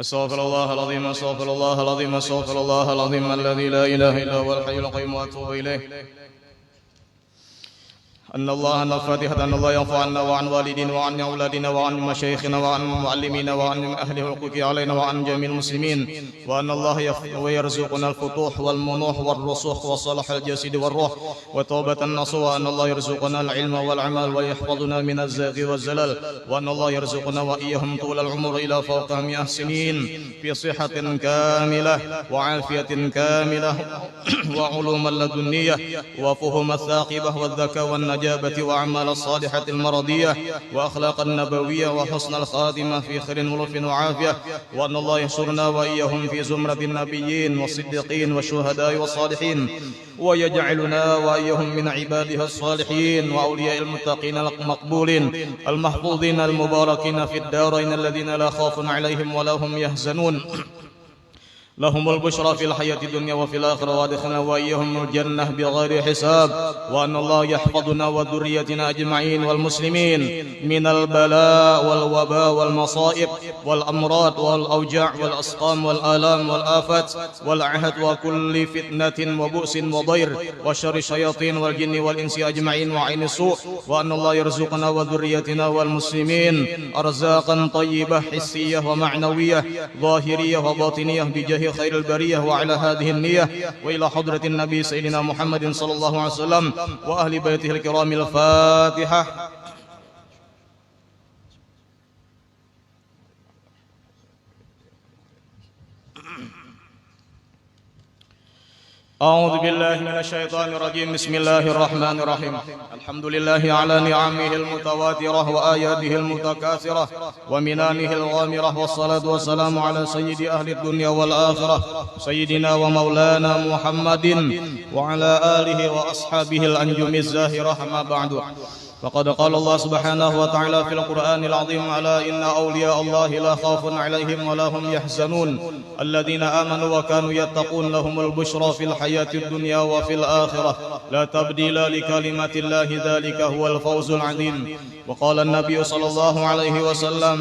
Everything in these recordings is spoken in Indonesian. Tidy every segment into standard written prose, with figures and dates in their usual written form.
أستغفر الله العظيم أستغفر الله العظيم أستغفر الله العظيم الذي لا إله إلا هو الحي القيوم وأتوب إليه. أن الله أن الفاتحة أن الله يعفو عنا وعن والدينا وعن أولادنا وعن مشايخنا وعن معلمينا وعن أهل حقوق علينا وعن جميع المسلمين، وأن الله يرزقنا الفتوح والمنوح والرسوخ وصلاح الجسد والروح وتوبة النصوح، وأن الله يرزقنا العلم والعمل ويحفظنا من الزيغ والزلل، وأن الله يرزقنا وإياهم طول العمر إلى فوق 100 سنين في صحة كاملة وعافية كاملة وعلوم اللدنية وفهم الثاقبة والذكاء والنجاة وأعمال الصالحة المرضية وأخلاق النبوية وحسن الخاتمة في خير ولطف وعافية، وأن الله يحشرنا وإياهم في زمرة النبيين والصديقين والشهداء والصالحين، ويجعلنا وإياهم من عباده الصالحين وأولياء المتقين المقبولين المحفوظين المباركين في الدارين الذين لا خوف عليهم ولا هم يحزنون، لهم البشرى في الحياة الدنيا وفي الآخرة، وادخلنا وإياهم الجنة بغير حساب، وأن الله يحفظنا وذريتنا أجمعين والمسلمين من البلاء والوباء والمصائب والأمراض والأوجاع والأسقام والآلام والآفات والعهد وكل فتنة وبؤس وضير وشر الشياطين والجن والإنس أجمعين وعين السوء، وأن الله يرزقنا وذريتنا والمسلمين أرزاقا طيبة حسية ومعنوية ظاهرية وباطنية بجاه خير البرية، وعلى هذه النية وإلى حضرة النبي سيدنا محمد صلى الله عليه وسلم وأهل بيته الكرام الفاتحة. أعوذ بالله من الشيطان الرجيم. بسم الله الرحمن الرحيم. الحمد لله على نعمه المتواترة وآياته المتكاثرة ومنانه الغامرة، والصلاة والسلام على سيد أهل الدنيا والآخرة سيدنا ومولانا محمد وعلى آله وأصحابه الأنجم الزاهرة، أما بعد. فقد قال الله سبحانه وتعالى في القرآن العظيم: ألا إن أولياء الله لا خوف عليهم ولا هم يحزنون الذين آمنوا وكانوا يتقون لهم البشرى في الحياة الدنيا وفي الآخرة لا تبديل لكلمات الله ذلك هو الفوز العظيم. وقال النبي صلى الله عليه وسلم: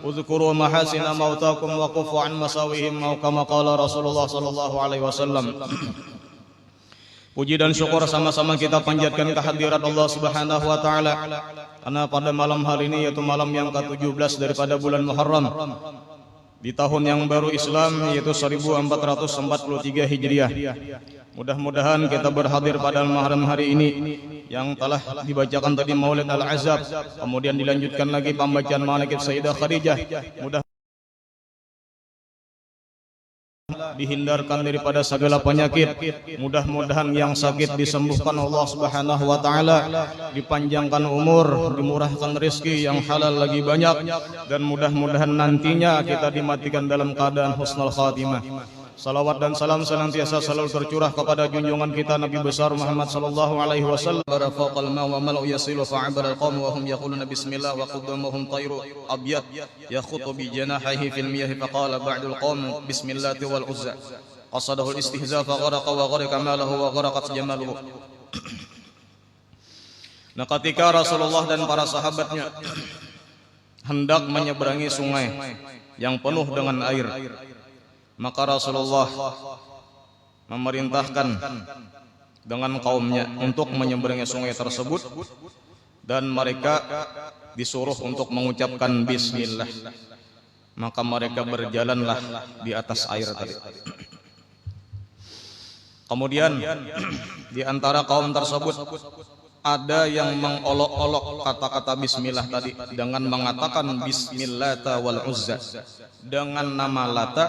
اذكروا محاسن موتاكم وكفوا عن مساوئهم، أو كما قال رسول الله صلى الله عليه وسلم. Puji dan syukur sama-sama kita panjatkan kehadirat Allah Subhanahu wa taala, karena pada malam hari ini, yaitu malam yang ke-17 daripada bulan Muharram di tahun yang baru Islam, yaitu 1443 Hijriah. Mudah-mudahan kita berhadir pada malam hari ini yang telah dibacakan tadi Maulid Al-Azab, kemudian dilanjutkan lagi pembacaan manaqib Sayyidah Khadijah. Dihindarkan daripada segala penyakit. Mudah-mudahan yang sakit disembuhkan Allah Subhanahu wa taala, dipanjangkan umur, dimurahkan rezeki yang halal lagi banyak, dan mudah-mudahan nantinya kita dimatikan dalam keadaan husnul khatimah. Salawat dan salam senantiasa selalu tercurah kepada junjungan kita Nabi besar Muhammad sallallahu alaihi wasallam. Barafaqal ma wa malu yasilu fa'abara alqawm wa hum yaquluna bismillah wa quddamuhum tayru abyad yakhutu bi janahihi fil miyah faqala ba'dul qawm bismillah wal uzza qasadahu al istihza fa gharaqa wa gharaqa malahu wa gharaqat jamaluhu. Nah, ketika Rasulullah dan para sahabatnya hendak menyeberangi sungai yang penuh dengan air, maka Rasulullah memerintahkan dengan kaumnya untuk menyeberangi sungai tersebut, dan mereka disuruh untuk mengucapkan bismillah. Maka mereka berjalanlah di atas air tadi. Kemudian di antara kaum tersebut ada yang mengolok-olok kata-kata bismillah tadi dengan mengatakan bismillah wal uzza, dengan nama Lata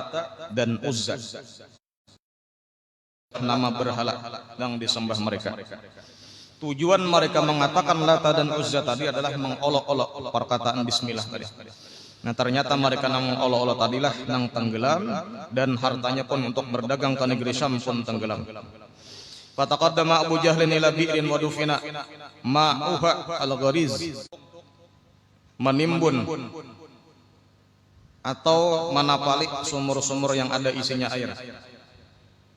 dan Uzza, nama berhala yang disembah mereka. Tujuan mereka mengatakan Lata dan Uzza tadi adalah mengolok-olok perkataan bismillah tadi. Nah, ternyata mereka nang mengolok-olok tadilah nang tenggelam, dan hartanya pun untuk berdagang ke negeri Syam pun tenggelam. Fataqaddama Abu Jahlin ila bi'rin wa dufina ma'uha al-ghariz, menimbun atau menapali sumur-sumur yang ada isinya air.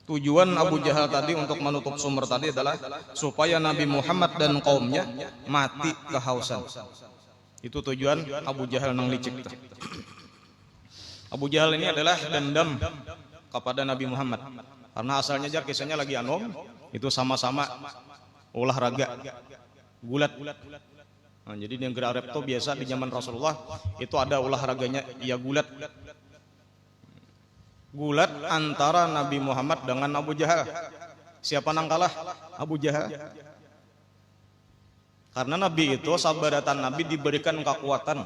Tujuan Abu Jahal tadi untuk menutup sumur tadi adalah supaya Nabi Muhammad dan kaumnya mati kehausan. Itu tujuan Abu Jahal nang licik. Abu Jahal ini adalah dendam kepada Nabi Muhammad. Karena asalnya jar kisahnya lagi anom, itu sama-sama olahraga gulat. Nah, jadi di negeri Arab itu biasa di zaman Rasulullah itu ada olahraganya, ya gulat. Gulat antara Nabi Muhammad dengan Abu Jahal. Siapa nang kalah? Abu Jahal. Karena Nabi itu, sahabatan Nabi diberikan kekuatan.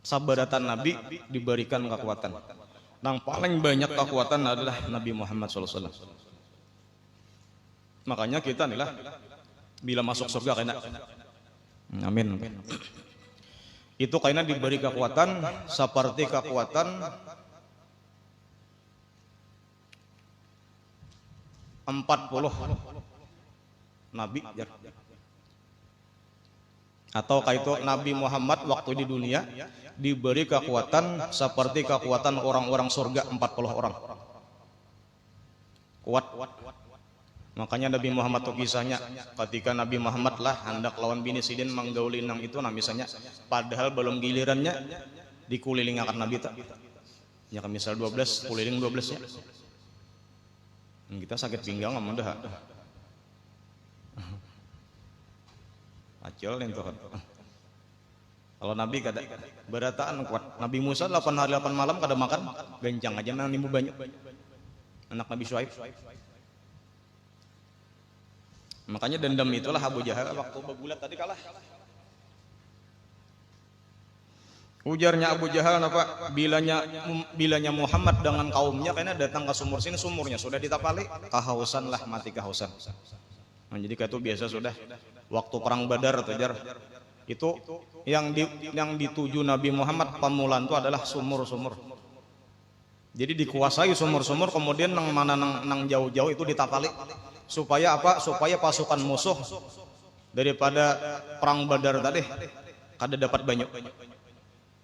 Sahabatan Nabi diberikan kekuatan. Yang paling banyak kekuatan adalah Nabi Muhammad SAW. Makanya kita nih lah, bila masuk surga kena. Amin. Itu karena diberi kekuatan seperti kekuatan 40 Nabi. Atau kayak Nabi Muhammad waktu di dunia diberi kekuatan seperti kekuatan orang-orang surga 40 orang. Kuat. Makanya Nabi Muhammad tuh kisahnya ketika Nabi Muhammad lah hendak lawan bini sidin menggauli nang itu nah misalnya padahal belum gilirannya dikuliling akan Nabi tak. Ya kan misal 12 kuliling 12 ya. Kita sakit pinggang ngomong dah. Acil itu kan. Kalau Nabi kada berataan kuat. Nabi Musa 8 hari 8 malam kada makan, gencang aja nang nimu banyak. Anak Nabi Syuaib. Makanya dendam itulah Abu Jahal waktu begulat tadi kalah. Ujarnya Abu Jahal apa? Bilanya Muhammad dengan kaumnya karena datang ke sumur sini, sumurnya sudah ditapali, kehausan lah, mati kehausan. Nah, jadi itu biasa sudah waktu perang Badar tujar itu yang dituju Nabi Muhammad pamulan itu adalah sumur-sumur. Jadi dikuasai sumur-sumur, kemudian nang jauh-jauh itu ditapali supaya apa? Supaya pasukan musuh daripada perang Badar tadi kada dapat banyak.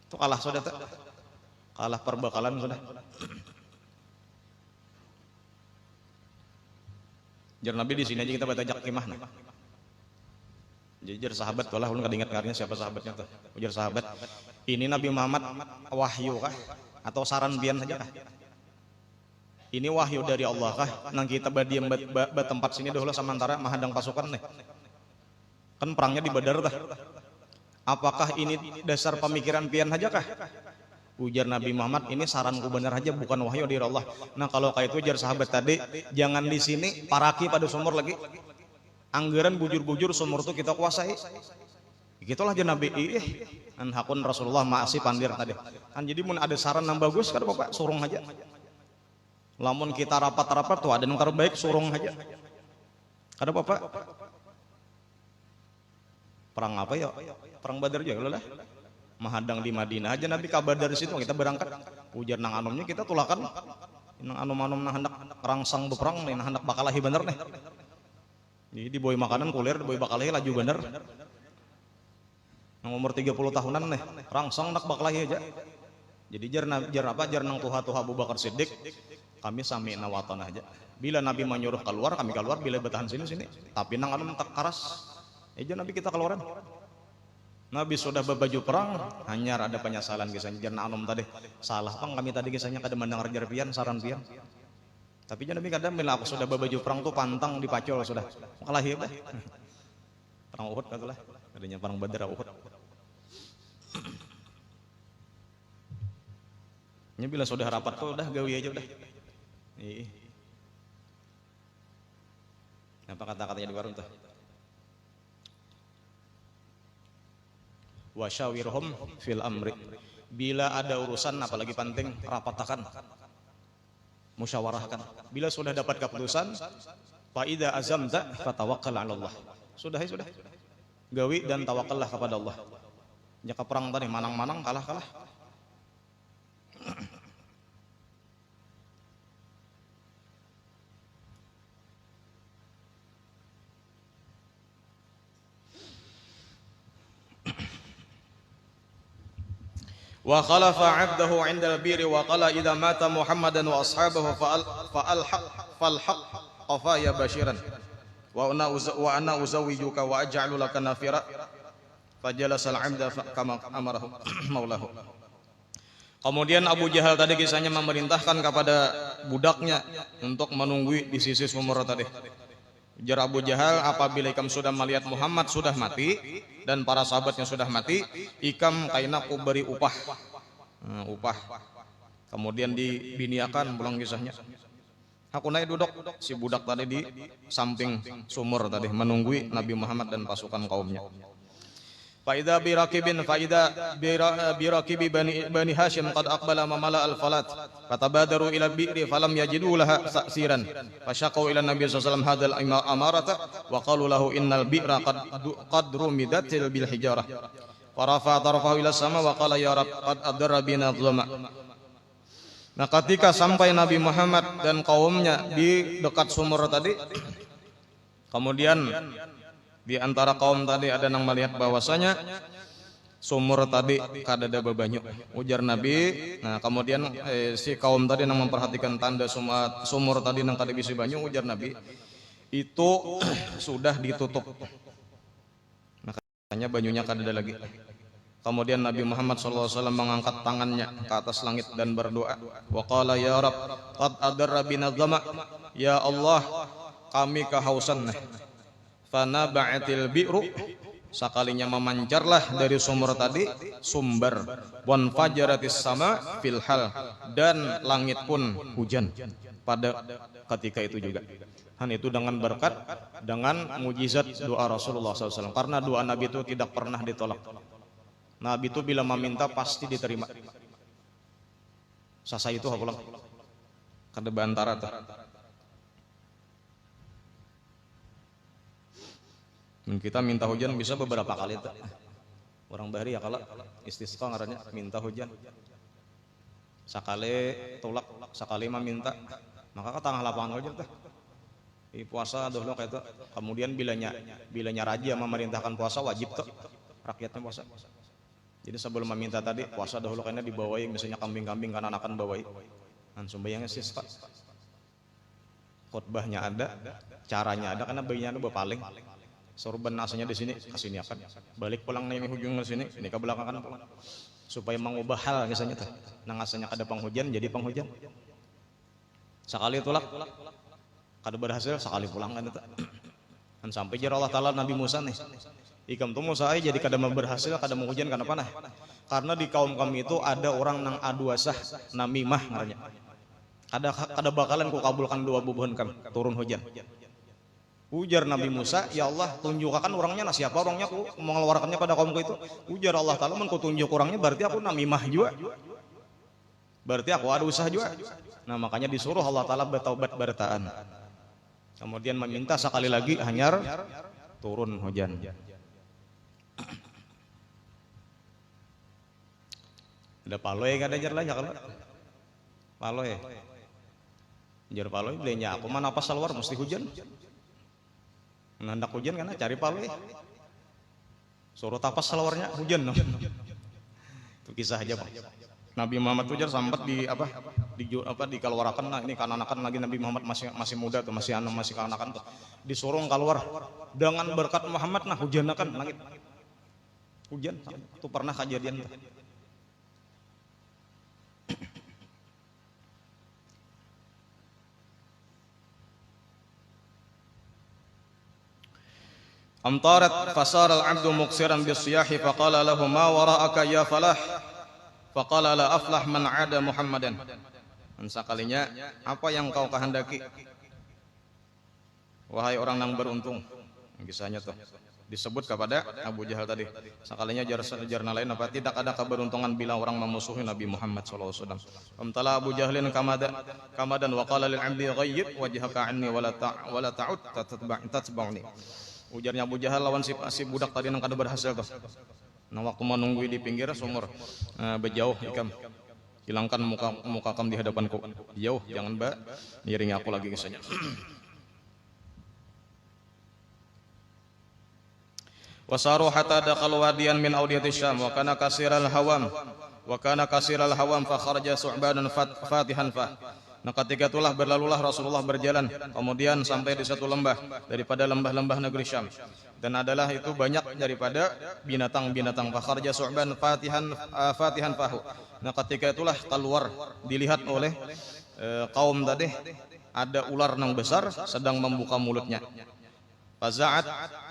Itu kalah sudah tak? Kalah perbekalan sudah. Jar Nabi di sini aja kita baca kemah nah. Jadi jar sahabat walah ulun kada ingat karnya siapa sahabatnya tuh. Ujar sahabat, ini Nabi Muhammad wahyu kah atau saran bian saja kah? Ini wahyu dari Allah kah? Nang kita badiam tempat sini dahulu sementara menghadang pasukan nih. Kan perangnya di Badar tah. Apakah ini dasar pemikiran pian saja kah? Ujar Nabi Muhammad, ini saranku benar aja, bukan wahyu dari Allah. Nah kalau kayak itu ujar sahabat tadi, jangan di sini paraki pada sumur lagi. Anggaran bujur-bujur sumur itu kita kuasai. Gitulah aja Nabi. An hakun Rasulullah masih pandir tadi. Kan jadi mun ada saran yang bagus kan Bapak surung aja. Lamun kita rapat-rapat tuh ada yang terbaik surung aja. Ada Bapak? Perang apa ya? Perang Badar aja lah. Mahadang di Madinah aja Nabi kabar dari situ kita berangkat. Ujar nang anomnya kita tulakan. Nang anom-anom nang hendak rangsang beperang nih, nang hendak bakalahi bener nih. Jadi di boy makanan kulir, di boy bakalahi laju bener. Nang umur 30 tahunan nih, rangsang hendak bakalahi aja. Jadi jar nang tuha Abu Bakar Siddiq, kami sami nawatan aja. Bila Nabi menyuruh keluar, kami keluar. Bila bertahan sini. Tapi nang anom tak karas. Aja Nabi kita keluaran. Nabi sudah berbaju perang, hanya ada penyesalan kisahnya. Jangan anom tadi salah pang kami tadi kisahnya kada mendengar jarpian saran pian. Tapi jangan Nabi kadang bila aku sudah berbaju perang tuh pantang dipacul sudah. Kalah ya dah. Perang Uhud kagak lah. Adanya perang Badar Uhud. Ini bila sudah rapat tuh udah gawi aja udah. Apa kata-katanya di warung tuh? Wasyawirhum fil amri. Bila ada urusan apalagi penting rapatakan, musyawarahkan. Bila sudah dapat keputusan, fa idza azamta fatawakkal 'ala Allah. Sudah. Gawi dan tawakallah kepada Allah. Jika perang tadi manang-manang kalah. Wa khalafa 'abdahu 'inda al-bir wa qala idza mata Muhammadan wa ashabahu falhaq qafaya bashiran wa ana uzawwijuka wa aj'alu laka nafira fajalasa al-'abda kama amarahu maulahu. Kemudian Abu Jahal tadi kisahnya memerintahkan kepada budaknya untuk menunggu di sisi sumur tadi. Ujar Abu Jahal, apabila ikam sudah melihat Muhammad sudah mati dan para sahabatnya sudah mati, ikam kainaku beri upah. Upah. Kemudian dibiniakan pulang kisahnya. Aku naik duduk si budak tadi di samping sumur tadi menunggu Nabi Muhammad dan pasukan kaumnya. Faida birakibi bani Hashim qad aqbala mamala al-falat fatabadaru ila bi'ri falam yajidu laha sa'siran fashaqu ila Nabi sallallahu alaihi wasallam hadal amarata wa qalu lahu innal bi'ra qad rumidat bil hijarah farafa tarfahu ila sama wa qala ya rab qad adra bina dhama. Nah, ketika sampai Nabi Muhammad dan kaumnya di dekat sumur tadi, kemudian di antara kaum tadi ada yang melihat bahwasanya sumur tadi kadada bebanyu. Ujar Nabi, nah kemudian si kaum tadi yang memperhatikan tanda sumur tadi yang kada bisi banyu, ujar Nabi, itu sudah ditutup. Makanya banyunya kadada lagi. Kemudian Nabi Muhammad SAW mengangkat tangannya ke atas langit dan berdoa. Wa qala ya Rab, qad adarra bina dhama. Ya Allah, kami kehausan. Fana ba'atil bi'ru, sekalinya memancarlah dari sumur tadi sumber. Wan fajaratis sama fil hal, dan langit pun hujan pada ketika itu juga. Dan itu dengan berkat, dengan mujizat doa Rasulullah SAW. Karena doa Nabi itu tidak pernah ditolak. Nabi itu bila meminta pasti diterima. Sasa itu hapulang kada bantara tuh. Kita minta hujan bisa beberapa kali tuh. Orang bahari ya kalau istisqa ngarannya minta hujan. Sakali tolak, sakali meminta, maka ke tengah lapangan hujan tuh. Di puasa dulu kayak itu. Kemudian bilanya raja memerintahkan puasa wajib tuh rakyatnya puasa. Jadi sebelum meminta tadi puasa dahulu karena dibawahi misalnya kambing-kambing kan anakan bawahi. Dan sembahyangnya sisqa. Khutbahnya ada, caranya ada karena bayinya ada berpaling. Sorban asanya di sini kasini akan balik pulang nih hujung ke sini, ini ke belakang kan pulang. Supaya mengubah hal misalnya tuh. Nang asanya ada penghujan jadi penghujan. Sekali tolak kada berhasil sekali pulang kan itu. Dan sampai jar Allah Taala Nabi Musa nih. Ikam tuh Musa jadi kada berhasil kada menghujan kenapa nah? Karena di kaum kami itu ada orang nang aduasah namimah ngarannya. Kada bakalan ku kabulkan doa bubuhan kami turun hujan. Ujar Nabi Musa, ya Allah tunjukkan orangnya, nah siapa orangnya aku mengeluarkannya pada kaumku itu. Ujar Allah Ta'ala, men ku tunjuk orangnya berarti aku namimah juga. Berarti aku ada usaha juga. Nah makanya disuruh Allah Ta'ala bertaubat bertaan. Kemudian meminta sekali lagi hanyar turun hujan. Ada paloy kada jar lah ya kalau. Paloy. Jar paloy belenya aku mana pas keluar mesti hujan. Nandak hujan karena cari paloy. Suruh tapas keluarnya hujan. No. Itu kisah aja Pak. Nabi Muhammad itu jar sampai dikeluarkan. Nah ini kananakan lagi Nabi Muhammad masih muda tuh, masih kananakan tuh. Disuruh keluar dengan berkat Muhammad nah hujanakan langit. Hujan itu pernah kejadian tuh. Amtarat fasar al-abdu muqsiran bisiyahi faqala lahu ma wara'aka ya falah faqala la aflah man 'ada Muhammadan. Dan sekalinya apa yang kau kehendaki wahai orang yang beruntung. Kisahnya tuh disebut kepada Abu Jahal tadi. Sekalinya jarna lain apa tidak ada keberuntungan bila orang memusuhi Nabi Muhammad sallallahu alaihi wasallam. Amtala Abu Jahlin kamadan wa qala lil 'abdi ghayyib wajhaka 'anni wa la ta'ud tatba'ni. Ujarnya Abu Jahal lawan si budak tadi yang kada berhasil tuh. Nah waktu menunggu di pinggir sumur, berjauh ikam, hilangkan muka kamu di hadapanku, jauh jangan ngiringi aku lagi kisahnya. Wasaru hatta dakhalu wadiyan min awdiyati Syam wa kana kasiral hawam fa kharaja su'banan fatihan fa. Nah ketika itulah berlalulah Rasulullah berjalan kemudian sampai di satu lembah daripada lembah-lembah negeri Syam. dan adalah itu banyak daripada binatang-binatang. Fakharja Su'ban fatihan fahu. Nah ketika itulah keluar dilihat oleh kaum tadi ada ular yang besar sedang membuka mulutnya. Faza'at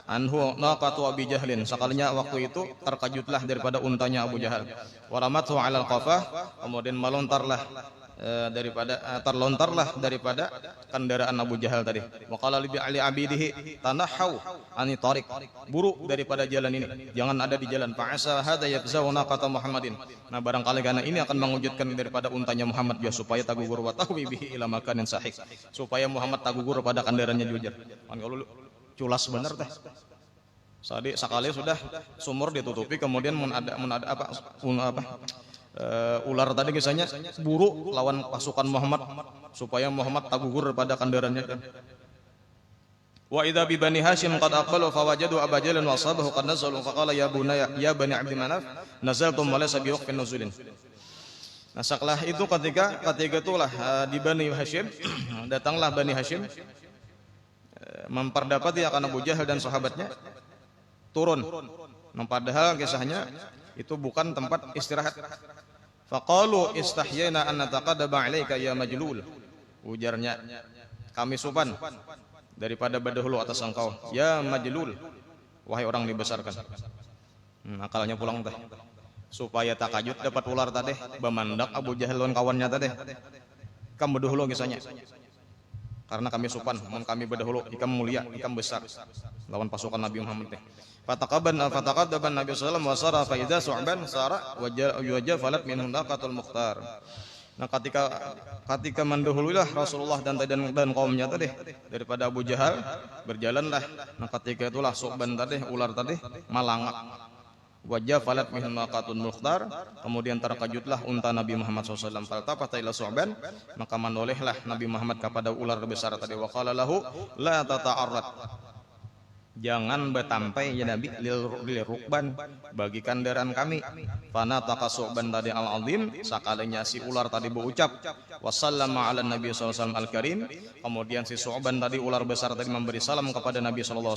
anhu naqatu Abi Jahlin. Sekalinya waktu itu terkejutlah daripada untanya Abu Jahal. Waramathu 'alal qafah, kemudian terlontarlah daripada kendaraan Abu Jahal tadi. Wa qala li abidihi tanahau ani tariq, buruk daripada jalan ini, jangan ada di jalan. Fa'asa hadza yafzau naqata Muhammadin. Nah barangkali karena ini akan mewujudkan daripada untanya Muhammad ya, supaya tagugur wa tahwi bihi ila makanin sahih, supaya Muhammad tagugur pada kendaraannya jujur. Kan kalau culas bener teh. Sekali sudah sumur ditutupi, kemudian ular tadi kisahnya buruk lawan pasukan Muhammad supaya Muhammad tagugur pada kendaraannya. Wa idza bi bani Hashim qad aqalu fawajadu Aba Jahl wa ashabahu qad nazalu faqala ya bunayya ya bani Abd Manaf nazaltum wa laysa bi waqfin nuzulin. Nah setelah itu ketika itulah di Bani Hashim datanglah Bani Hashim memperdapati akan Abu Jahal dan sahabatnya turun. Nah, padahal kisahnya itu bukan tempat istirahat. Faqalu istahyayna an nataqaddama 'alaika ya majlul. Ujarnya, kami sopan daripada berdahulu atas engkau ya majlul, wahai orang dibesarkan. Akalnya pulang teh. Supaya takajut dapat ular tadi bamandak Abu Jahal dan kawannya tadi. Kamu berdahulu kisahnya. Karena kami sopan, kami berdahulu, ikam mulia, ikam besar lawan pasukan Nabi Muhammad teh. Fataqaddaban Nabi sallallahu alaihi wasallam wa sara fa idza su'ban sara wajah falat minhum naqatul mukhtar. Nah ketika mendahululah Rasulullah dan kaumnya tadi daripada Abu Jahal, berjalanlah. Nah ketika itulah Su'ban tadi, ular tadi malangak. Wajah falat minhum naqatul mukhtar, kemudian terkejutlah unta Nabi Muhammad SAW. Faltafata ila Su'ban, maka menolehlah Nabi Muhammad kepada ular besar tadi. Wa qala lahu la tata'arrad, jangan bertampai ya Nabi lil rukban, bagi kendaraan kami. Fana taqa Su'ban tadi al-azim, sakalinya si ular tadi berucap wasallama ala Nabi SAW al-karim, kemudian si Su'ban tadi ular besar tadi memberi salam kepada Nabi SAW.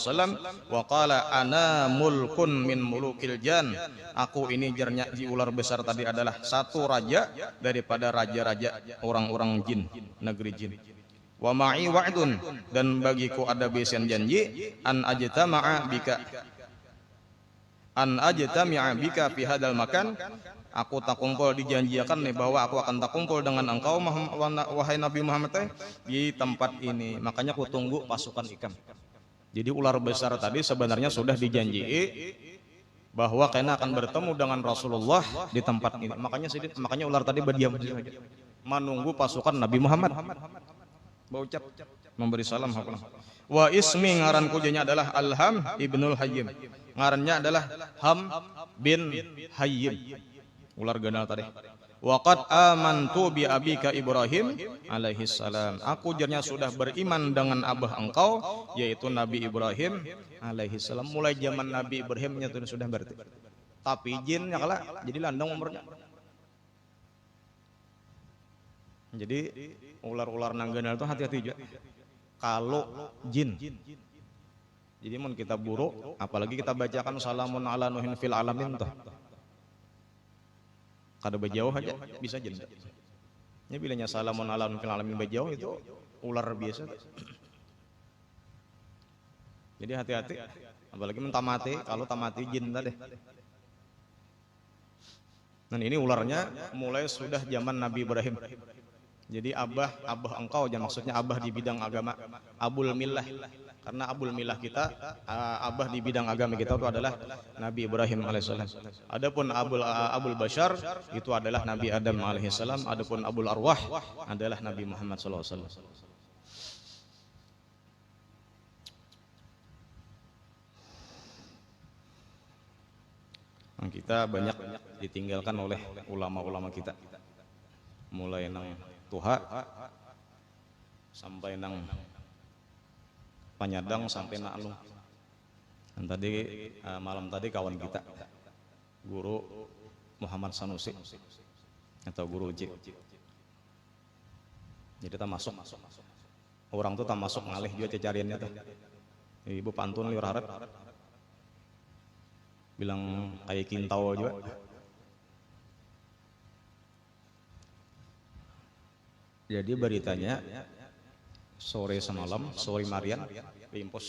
Wa qala ana mulkun min mulukil jan, aku ini jernya si ular besar tadi adalah satu raja daripada raja-raja orang-orang jin, negeri jin. Wa ma'i wa'dun, dan bagiku ada bisian janji an ajtama'a bika fi hadal makan, aku tak kumpul dijanjikan nih bahwa aku akan tak kumpul dengan engkau wahai Nabi Muhammad di tempat ini. Makanya aku tunggu pasukan ikam. Jadi ular besar tadi sebenarnya sudah dijanji bahwa kena akan bertemu dengan Rasulullah di tempat ini. Makanya ular tadi berdiam saja menunggu pasukan Nabi Muhammad. Berucap memberi salam. Wa ismi ngaranku jenya adalah Alham ibnul Hayyim, ngarannya adalah Ham bin Hayyim, ular ganal tadi. Wa qad amantu bi abika Ibrahim alaihi salam, aku jernya sudah beriman dengan abah engkau yaitu Nabi Ibrahim alaihi salam. Mulai zaman Nabi Ibrahimnya itu sudah berarti, tapi jinnya kalah jadi landang umurnya. Jadi ular-ular nangganal itu hati-hati juga kalau jin. Jadi mun kita buruk, apalagi kita bacakan salamun ala nuhin fil alamin tuh, kada bejauh aja bisa jin. Ini bilanya salamun ala nuhin fil alamin bejauh itu ular biasa. Jadi hati-hati, apalagi mentamati, kalau tamati jin tadi. Dan ini ularnya mulai sudah zaman Nabi Ibrahim. Jadi abah engkau, jangan maksudnya abah di bidang agama, abul millah, karena abul millah kita, abah di bidang agama kita itu adalah Nabi Ibrahim alaihissalam. Adapun abul bashar itu adalah Nabi Adam alaihissalam. Adapun abul arwah adalah Nabi Muhammad sallallahu alaihi wasallam. Kita banyak ditinggalkan oleh ulama-ulama kita, mulai nang Tuha sampai nang Panyadang sampai nang Alung. Dan tadi malam tadi kawan kita Guru Muhammad Sanusi atau Guru Uji. Jadi tak masuk orang tuh tak masuk ngalih juga cecariannya tuh. Ibu pantun liur harap bilang kayak kintau juga. Jadi beritanya sore semalam, sore Marian, Limpos,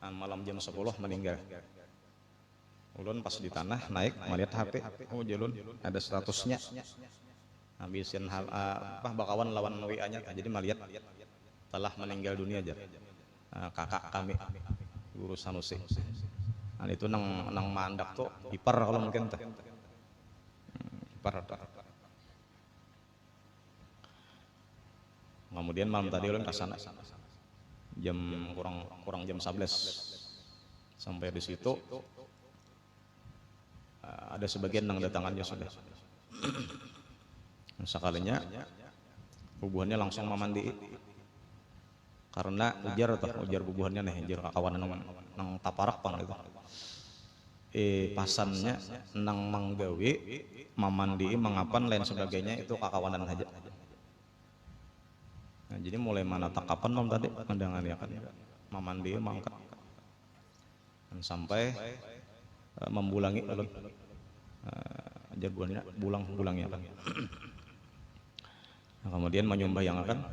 malam jam 10 meninggal. Ulun pas di tanah naik melihat HP, oh jalun ada statusnya, habisin hal bakawan lawan WA-nya, jadi melihat telah meninggal dunia aja. Kakak kami, Guru Sanusi. Nah itu nang mandak tuh ipar kalau mungkin tuh, ipar. Kemudian malam tadi ulun kasana jam kurang jam 11 sampai di situ ada sebagian nang datangannya sudah sekalinya bubuhannya langsung memandi karena ujar bubuhannya nih ujar kawanan nang taparak pang itu pasannya nang manggawi mamandi mangapan lain sebagainya itu kakawanan aja. Nah, jadi mulai mana takapan mam tadi pandangan ya kan mamandi mangkat dan sampai membulangi ulun ajar bulangnya kan. Nah, kemudian menyembah yang akan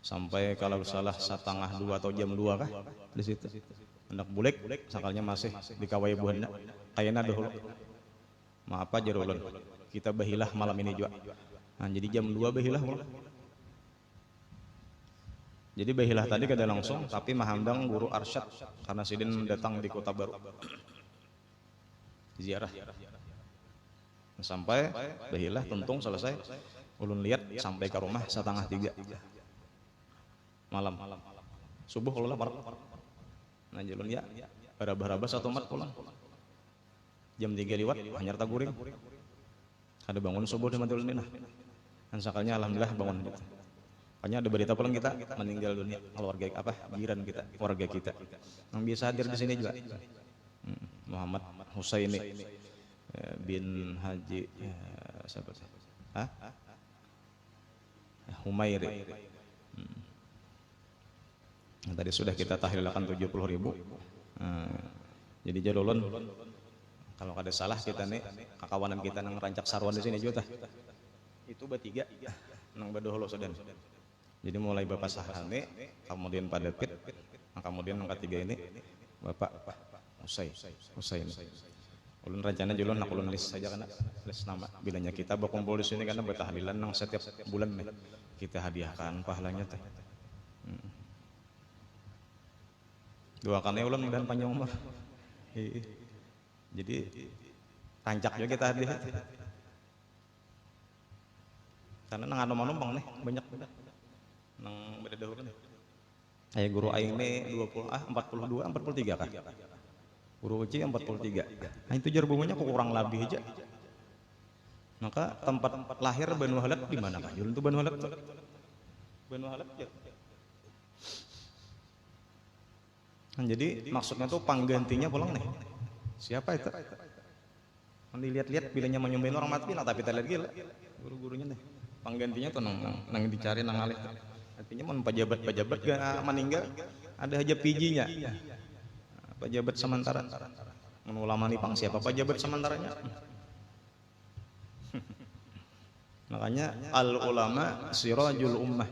sampai kalau salah 1:30 atau jam 2 kah di situ hendak bulik sakalnya masih dikawai buahnya kayaknya dahulu maaf aja ulun kita bahilah malam ini juga. Nah, jadi jam 2 bahilah ulun. Jadi bahilah tadi kada langsung tapi mahandang guru arsyad karena sidin datang di Kota Baru ziarah sampai bahilah tuntung selesai ulun lihat sampai ke rumah 2:30 malam subuh kalau lah nah jalun ya baraba-baraba 1 mat pulang jam 3 liwat hanyar taguring ada bangun subuh di mantul ini nah dan sakalnya alhamdulillah bangun gitu. Hanya ada berita pulang kita meninggal dunia keluarga jiran kita keluarga kita yang bisa hadir di sini juga Muhammad Husaini bin Haji siapa sih Humairi tadi sudah kita tahlilakan 70.000 jadi jalulun kalau ada salah kita nih kakawanan kita nang rancak sarwan di sini juga itu bertiga nang badoholo sudah. Jadi mulai Bapak Sahrani, kemudian Pak David, kemudian yang ketiga ini Bapak Husain. Ulun rencana julun nak ulun list saja karena list nama bilanya kita berkumpul di sini karena bertahlilan nang setiap bulan nih kita hadiahkan pahalanya teh. Doakan ya ulun mudah panjang umur. Jadi rancak juga kita hadiah. Karena nang numpang nih banyak nang beda dahulu nih. Kayak guru aing nih 42 43 kan. Guru uci 43. Nah itu jar bumbunya kurang lebih aja. Maka tempat lahir Banu Halab di mana Kak? Julun tuh Banu Halab. Banu Halab ya. Nah, jadi maksudnya tuh panggantinya pulang nih. Siapa itu? Nanti lihat-lihat bilanya menyembelih orang mati lah tapi terlihat gila. Guru-gurunya nih. Panggantinya tuh nang dicari nang alih. Artinya mau pejabat gak meninggal ada aja pijinya. Pejabat sementara. Ulama nipang siapa pejabat sementaranya? Makanya al ulama sirajul ummah.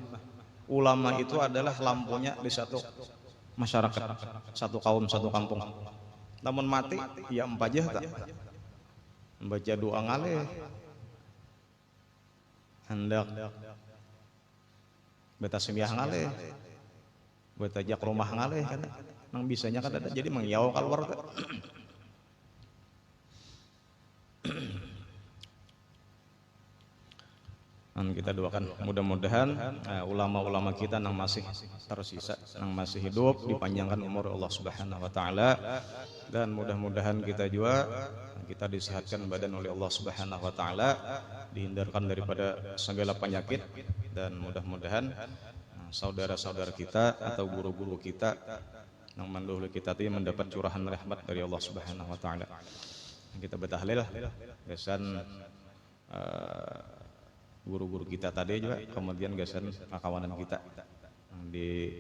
Ulama itu adalah lampunya di satu masyarakat, satu kaum, satu kampung. Namun mati ya empajah tak. Membaca doa ngalih. Hendak beta sembiah ngalih, beta jak rumah ngalih kan, nang bisanya kan ada jadi mengyau keluar kan. Dan kita doakan mudah-mudahan ulama-ulama kita yang masih tersisa, yang masih hidup dipanjangkan umur Allah Subhanahu wa taala, dan mudah-mudahan kita juga kita disehatkan badan oleh Allah Subhanahu wa taala, dihindarkan daripada segala penyakit, dan mudah-mudahan saudara-saudara kita atau guru-guru kita yang mendahului kita itu mendapat curahan rahmat dari Allah Subhanahu wa taala. Kita bertahlil gasan guru-guru kita tadi juga, kemudian gasan kawanan kita di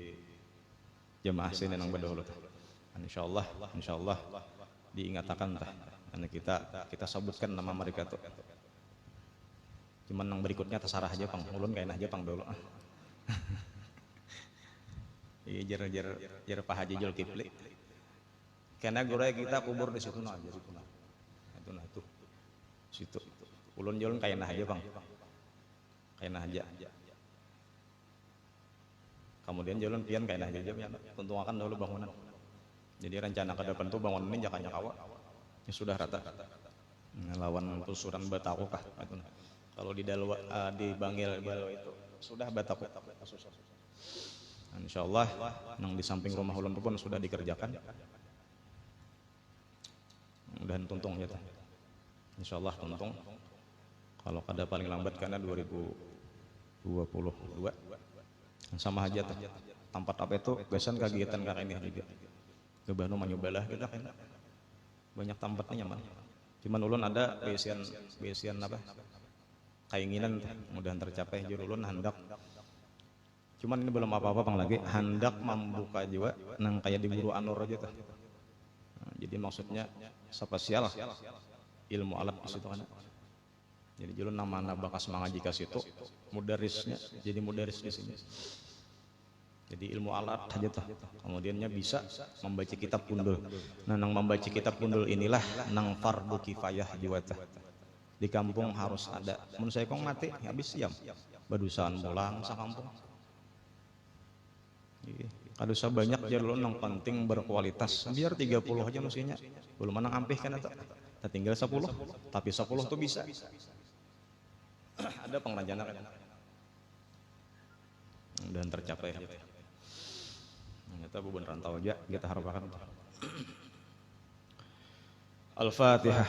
jemaah sini yang berdahulu. Insyaallah diingatakan tah karena kita sebutkan nama mereka tuh. Cuman yang berikutnya terserah aja pang, ulun kain aja pang dulu. Iya jar Pak Haji Zulkifli. Karena gurau kita kubur di situ nah, jadi itu situ. Ulun kain aja pang, kain aja. Kemudian jalan pian kain aja tuntungakan dulu bangunan. Jadi rencana ke depan tuh bangunan ini jakanya kawa, ya sudah rata. Lawan tusuran Bataku kah? Kalau di di Bangil itu sudah Bataku. Insya Allah, nang di samping rumah ulun pun sudah dikerjakan. Dan tuntung ya, Insya Allah tuntung. Kalau kada paling lambat karena 2022 sama aja tuh. Tempat apa itu gasan kegiatan karena ini juga. Ke Bandung menyobalah kita kan banyak tempatnya nyaman. Cuman ulun ada besian apa? Keinginan mudahan tercapai jadi ulun hendak. Cuman ini belum apa-apa pang lagi hendak membuka jiwa nang kayak di Buru Anur aja tuh. Nah, jadi maksudnya spesial ilmu alat di situ kan. Jadi ulun nama bakas mangaji ka situ mudarisnya jadi mudaris di sini. Jadi ilmu alat aja tuh. Kemudiannya bisa membaca kitab pundul. Nah, nang membaca kitab pundul inilah nang fardu kifayah jiwata. Di kampung harus ada. Mun saya kong mati habis siam. Badusan pulang sa kampung. Kadosa banyak jalur nang penting berkualitas. Biar 30 aja mestinya. Belum menang ampih kan eta. Kita tinggal 10. Tapi 10 tuh bisa. Ada pengrajana kan. Dan tercapai. Kita beban rantau aja kita harapkan. Al-Fatihah.